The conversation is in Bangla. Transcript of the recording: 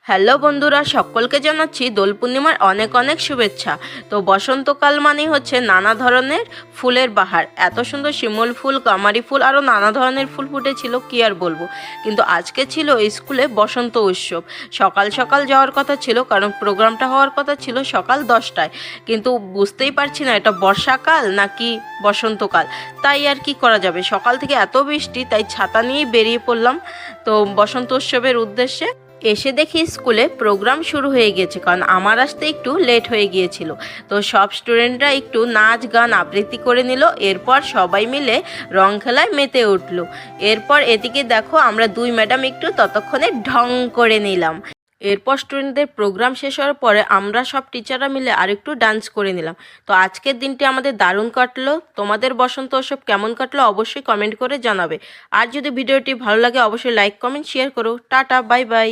হ্যালো বন্ধুরা, সকলকে জানাচ্ছি দোল পূর্ণিমার অনেক অনেক শুভেচ্ছা। তো বসন্তকাল মানেই হচ্ছে নানা ধরনের ফুলের বাহার। এত সুন্দর শিমুল ফুল, কামারি ফুল, আরও নানা ধরনের ফুল ফুটেছিল, কি আর বলবো। কিন্তু আজকে ছিল স্কুলে বসন্ত উৎসব। সকাল সকাল যাওয়ার কথা ছিল, কারণ প্রোগ্রামটা হওয়ার কথা ছিল সকাল 10টায়। কিন্তু বুঝতেই পারছি না এটা বর্ষাকাল নাকি বসন্তকাল। তাই আর কি করা যাবে, সকাল থেকে এত বৃষ্টি, তাই ছাতা নিয়েই বেরিয়ে পড়লাম তো বসন্ত উৎসবের উদ্দেশ্যে। এসে দেখি স্কুলে প্রোগ্রাম শুরু হয়ে গেছে, কারণ আমার আসতে একটু লেট হয়ে গিয়েছিল। তো সব স্টুডেন্টরা একটু নাচ গান আবৃত্তি করে নিল, এরপর সবাই মিলে রং খেলায় মেতে উঠল। এরপর এদিকে দেখো আমরা দুই ম্যাডাম একটু ততক্ষণে ঢং করে নিলাম। এরপর স্টুডেন্টদের প্রোগ্রাম শেষ হওয়ার পরে আমরা সব টিচাররা মিলে আরেকটু ডান্স করে নিলাম। তো আজকের দিনটি আমাদের দারুণ কাটলো। তোমাদের বসন্ত উৎসব কেমন কাটলো অবশ্যই কমেন্ট করে জানাবে। আর যদি ভিডিওটি ভালো লাগে অবশ্যই লাইক কমেন্ট শেয়ার করো। Tata, bye bye.